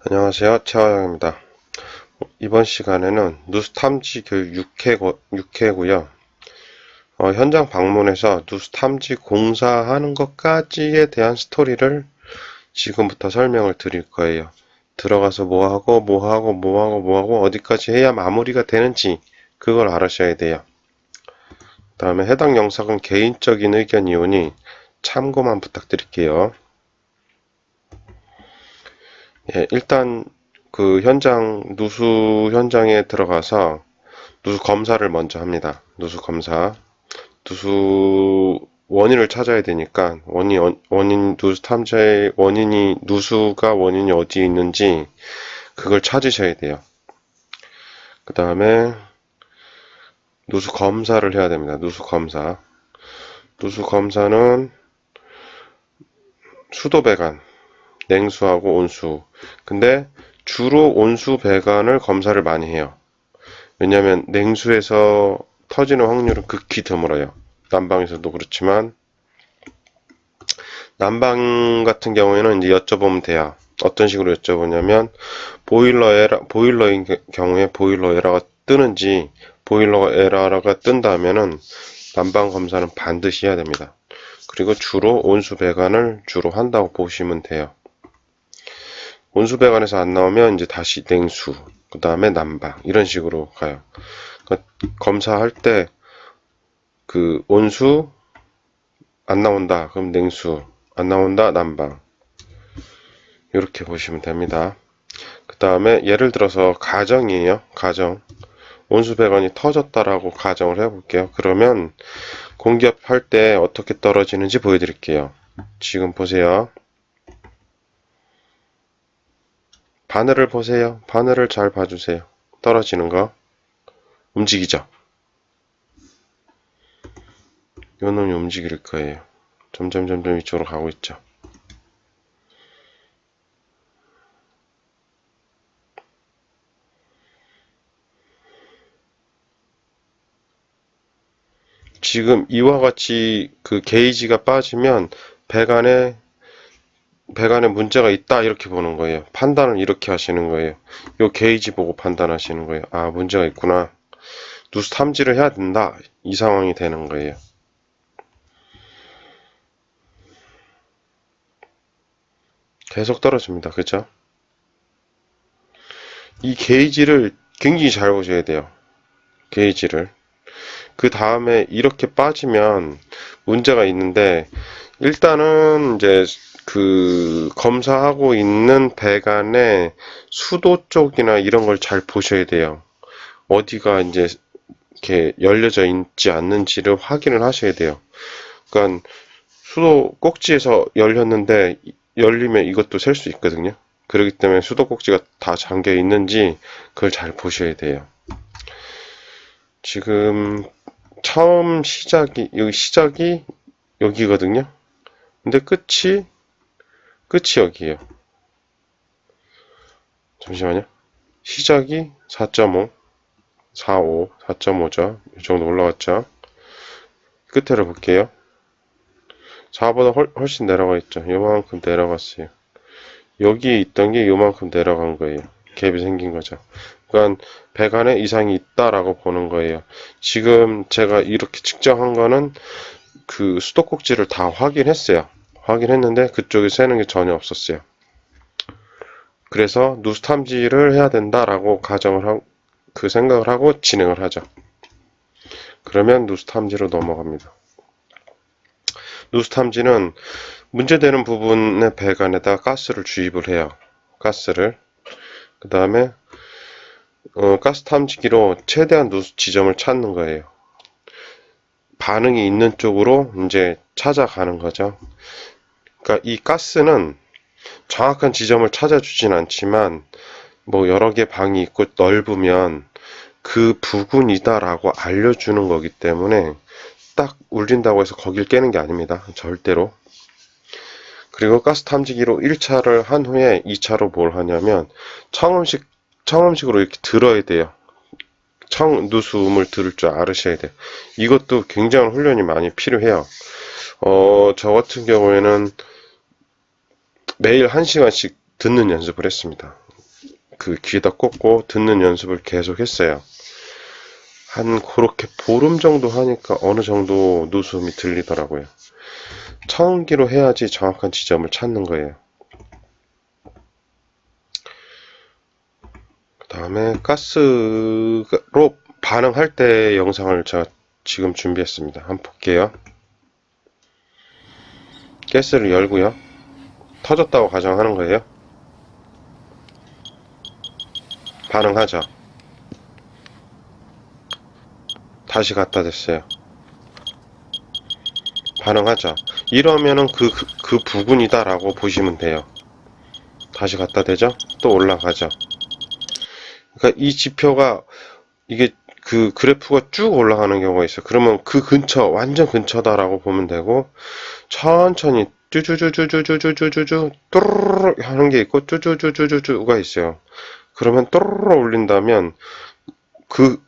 안녕하세요. 최화영입니다. 이번 시간에는 누수 탐지 교육 6회고요. 현장 방문해서 누수 탐지 공사하는 것까지에 대한 스토리를 지금부터 설명을 드릴 거예요. 들어가서 뭐하고 어디까지 해야 마무리가 되는지 그걸 알으셔야 돼요. 그 다음에 해당 영상은 개인적인 의견이오니 참고만 부탁드릴게요. 예, 일단 그 누수 현장에 들어가서 누수 검사를 먼저 합니다. 누수 검사. 누수 원인을 찾아야 되니까 누수 탐지의 누수가 원인이 어디에 있는지 그걸 찾으셔야 돼요. 그 다음에 누수 검사를 해야 됩니다. 누수 검사. 누수 검사는 수도 배관, 냉수하고 온수. 근데 주로 온수 배관을 검사를 많이 해요. 왜냐하면 냉수에서 터지는 확률은 극히 드물어요. 난방에서도 그렇지만 난방 같은 경우에는 이제 여쭤보면 돼요. 어떤 식으로 여쭤보냐면 보일러인 경우에 보일러 에러가 뜨는지 보일러 에러가 뜬다면은 난방 검사는 반드시 해야 됩니다. 그리고 주로 온수 배관을 주로 한다고 보시면 돼요. 온수 배관에서 안 나오면 이제 다시 냉수, 그 다음에 난방 이런 식으로 가요. 그러니까 검사할 때 그 온수 안 나온다 그럼 냉수, 안 나온다 난방, 이렇게 보시면 됩니다. 그 다음에 예를 들어서 가정이에요. 가정 온수 배관이 터졌다라고 가정을 해볼게요. 그러면 공기압 할 때 어떻게 떨어지는지 보여드릴게요. 지금 보세요. 바늘을 보세요. 바늘을 잘 봐주세요. 떨어지는 거 움직이죠. 요 놈이 움직일 거예요. 점점 이쪽으로 가고 있죠. 지금 이와 같이 그 게이지가 빠지면 배관에 문제가 있다 이렇게 보는 거예요. 판단을 이렇게 하시는 거예요. 요 게이지 보고 판단하시는 거예요. 아, 문제가 있구나. 누수 탐지를 해야 된다. 이 상황이 되는 거예요. 계속 떨어집니다. 그죠? 이 게이지를 굉장히 잘 보셔야 돼요. 게이지를. 그 다음에 이렇게 빠지면 문제가 있는데, 일단은 이제 그 검사하고 있는 배관의 수도 쪽이나 이런 걸 잘 보셔야 돼요. 어디가 이제 이렇게 열려져 있지 않는지를 확인을 하셔야 돼요. 그러니까 수도 꼭지에서 열렸는데 열리면 이것도 셀 수 있거든요. 그렇기 때문에 수도 꼭지가 다 잠겨 있는지 그걸 잘 보셔야 돼요. 지금 처음 시작이 여기거든요. 근데 끝이 여기에요. 잠시만요. 시작이 4.5, 4.5, 4.5죠. 이 정도 올라왔죠. 끝에를 볼게요. 4보다 훨씬 내려가 있죠. 요만큼 내려갔어요. 여기에 있던 게 요만큼 내려간 거예요. 갭이 생긴 거죠. 그러니까 배관에 이상이 있다라고 보는 거예요. 지금 제가 이렇게 측정한 거는 그 수도꼭지를 다 확인했어요. 확인했는데 그쪽에 새는 게 전혀 없었어요. 그래서 누수 탐지를 해야 된다라고 그 생각을 하고 진행을 하죠. 그러면 누수 탐지로 넘어갑니다. 누수 탐지는 문제되는 부분의 배관에다 가스를 주입을 해요. 가스를. 그 다음에 가스 탐지기로 최대한 누수 지점을 찾는 거예요. 반응이 있는 쪽으로 이제 찾아가는 거죠. 그러니까 이 가스는 정확한 지점을 찾아주진 않지만 뭐 여러 개 방이 있고 넓으면 그 부근이다라고 알려주는 거기 때문에 딱 울린다고 해서 거길 깨는 게 아닙니다. 절대로. 그리고 가스 탐지기로 1차를 한 후에 2차로 뭘 하냐면 청음식으로 이렇게 들어야 돼요. 누수음을 들을 줄 알으셔야 돼요. 이것도 굉장한 훈련이 많이 필요해요. 저 같은 경우에는 매일 1시간씩 듣는 연습을 했습니다. 그 귀에다 꽂고 듣는 연습을 계속 했어요. 한 그렇게 보름 정도 하니까 어느 정도 누수음이 들리더라고요. 청음기로 해야지 정확한 지점을 찾는 거예요. 그 다음에 가스로 반응할 때 영상을 제가 지금 준비했습니다. 한번 볼게요. 가스를 열고요. 터졌다고 가정하는 거예요. 반응하죠. 다시 갖다 댔어요. 반응하죠. 이러면은 그 부분이다 라고 보시면 돼요. 다시 갖다 대죠. 또 올라가죠. 그러니까 이 지표가 이게 그 그래프가 쭉 올라가는 경우가 있어요. 그러면 그 근처, 완전 근처다라고 보면 되고, 천천히 쭈쭈쭈쭈쭈쭈쭈쭈쭈 또르르 하는 게 있고, 쭈쭈쭈쭈쭈쭈가 있어요. 그러면 또르르 올린다면 그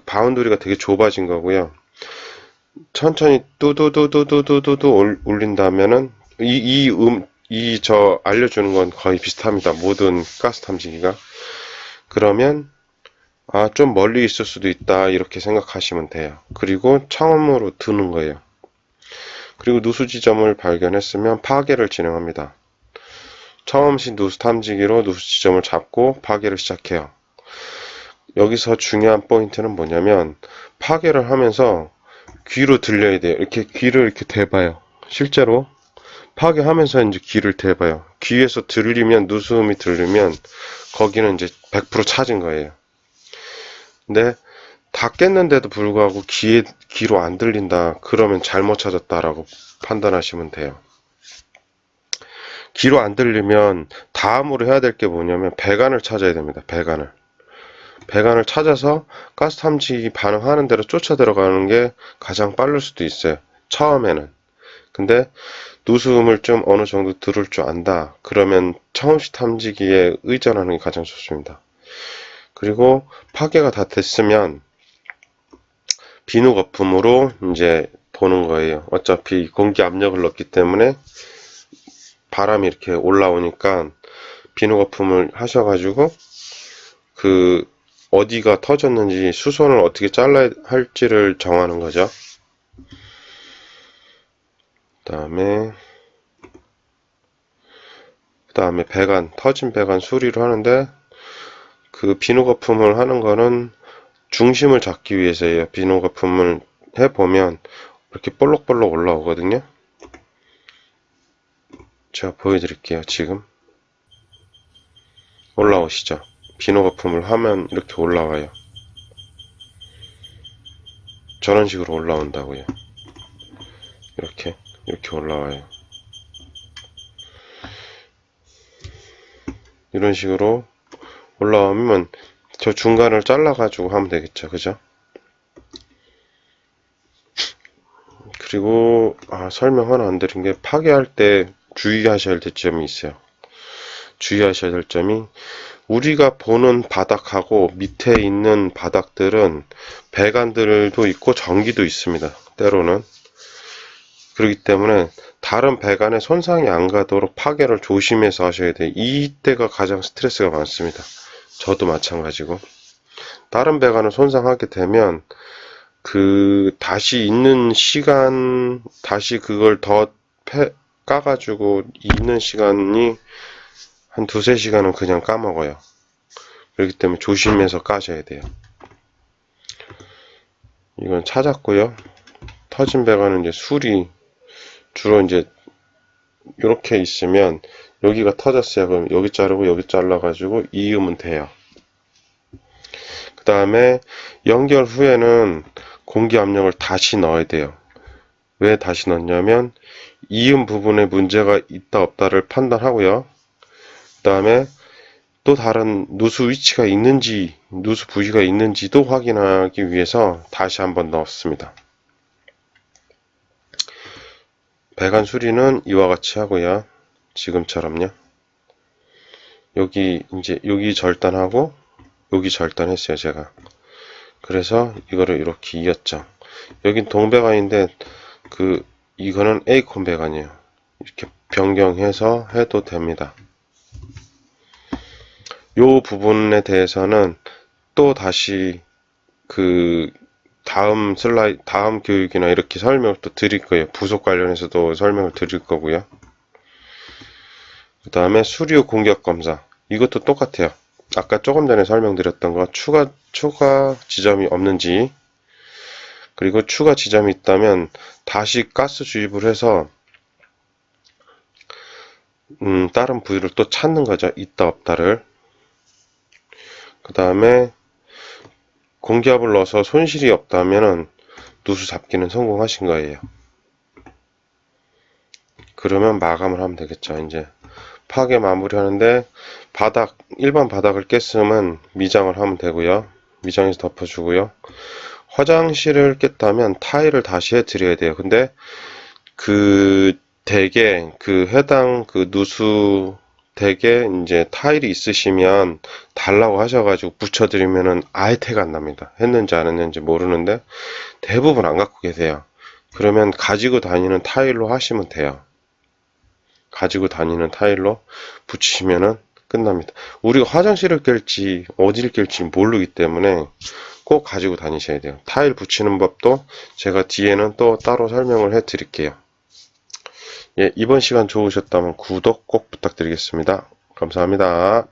바운더리가 되게 좁아진 거고요. 천천히 뚜두두두두두두 올린다면은 저 알려주는 건 거의 비슷합니다. 모든 가스 탐지기가. 그러면 좀 멀리 있을 수도 있다 이렇게 생각하시면 돼요. 그리고 처음으로 드는 거예요. 그리고 누수 지점을 발견했으면 파괴를 진행합니다. 처음식 누수 탐지기로 누수 지점을 잡고 파괴를 시작해요. 여기서 중요한 포인트는 뭐냐면 파괴를 하면서 귀로 들려야 돼요. 이렇게 귀를 이렇게 대봐요. 실제로 파괴하면서 이제 귀를 대봐요. 귀에서 들리면 누수음이 들리면 거기는 이제 100% 찾은 거예요. 근데 다 깼는데도 불구하고 귀로 안 들린다. 그러면 잘못 찾았다라고 판단하시면 돼요. 귀로 안 들리면 다음으로 해야 될 게 뭐냐면 배관을 찾아야 됩니다. 배관을 찾아서 가스 탐지기 반응하는 대로 쫓아 들어가는 게 가장 빠를 수도 있어요. 처음에는. 근데 누수음을 좀 어느 정도 들을 줄 안다. 그러면 처음식 탐지기에 의존하는 게 가장 좋습니다. 그리고 파괴가 다 됐으면 비누 거품으로 이제 보는 거예요. 어차피 공기 압력을 넣기 때문에 바람이 이렇게 올라오니까 비누 거품을 하셔가지고 그 어디가 터졌는지 수선을 어떻게 잘라야 할지를 정하는 거죠. 그 다음에 배관, 터진 배관 수리를 하는데 그 비누 거품을 하는 거는 중심을 잡기 위해서예요. 비누 거품을 해보면 이렇게 볼록볼록 올라오거든요. 제가 보여드릴게요. 지금 올라오시죠. 비누 거품을 하면 이렇게 올라와요. 저런 식으로 올라온다고요. 이렇게 올라와요. 이런 식으로 올라오면 저 중간을 잘라가지고 하면 되겠죠. 그죠? 그리고 설명 하나 안 드린 게 파괴할 때 주의하셔야 될 점이 있어요. 주의하셔야 될 점이 우리가 보는 바닥하고 밑에 있는 바닥들은 배관들도 있고 전기도 있습니다. 때로는. 그렇기 때문에 다른 배관에 손상이 안 가도록 파괴를 조심해서 하셔야 돼요. 이때가 가장 스트레스가 많습니다. 저도 마찬가지고. 다른 배관을 손상하게 되면 다시 있는 시간, 다시 그걸 더 까가지고 있는 시간이 한 2~3시간은 그냥 까먹어요. 그렇기 때문에 조심해서 까셔야 돼요. 이건 찾았고요. 터진 배관은 이제 수리, 주로 이제 이렇게 있으면 여기가 터졌어요. 그럼 여기 자르고 여기 잘라가지고 이으면 돼요. 그 다음에 연결 후에는 공기 압력을 다시 넣어야 돼요. 왜 다시 넣냐면 이음 부분에 문제가 있다 없다를 판단하고요. 그 다음에 또 다른 누수 위치가 있는지, 누수 부위가 있는지도 확인하기 위해서 다시 한번 넣었습니다. 배관 수리는 이와 같이 하고요. 지금처럼요. 여기 절단하고 여기 절단했어요, 제가. 그래서 이거를 이렇게 이었죠. 여긴 동배관인데 이거는 A콘 배관이에요. 이렇게 변경해서 해도 됩니다. 요 부분에 대해서는 또 다시 그 다음 다음 교육이나 이렇게 설명을 또 드릴 거예요. 부속 관련해서도 설명을 드릴 거고요. 그 다음에 수류 공격 검사. 이것도 똑같아요. 아까 조금 전에 설명드렸던 거 추가 지점이 없는지, 그리고 추가 지점이 있다면 다시 가스 주입을 해서 다른 부위를 또 찾는 거죠. 있다 없다를. 그 다음에 공기압을 넣어서 손실이 없다면은 누수 잡기는 성공하신 거예요. 그러면 마감을 하면 되겠죠. 이제 파괴 마무리하는데 일반 바닥을 깼으면 미장을 하면 되고요. 미장해서 덮어주고요. 화장실을 깼다면 타일을 다시 해드려야 돼요. 근데 대개 해당 누수 댁에 이제 타일이 있으시면 달라고 하셔가지고 붙여드리면은 아예 태가 안 납니다. 했는지 안 했는지 모르는데 대부분 안 갖고 계세요. 그러면 가지고 다니는 타일로 하시면 돼요. 가지고 다니는 타일로 붙이시면은 끝납니다. 우리가 화장실을 깰지 어디를 깰지 모르기 때문에 꼭 가지고 다니셔야 돼요. 타일 붙이는 법도 제가 뒤에는 또 따로 설명을 해 드릴게요. 예, 이번 시간 좋으셨다면 구독 꼭 부탁드리겠습니다. 감사합니다.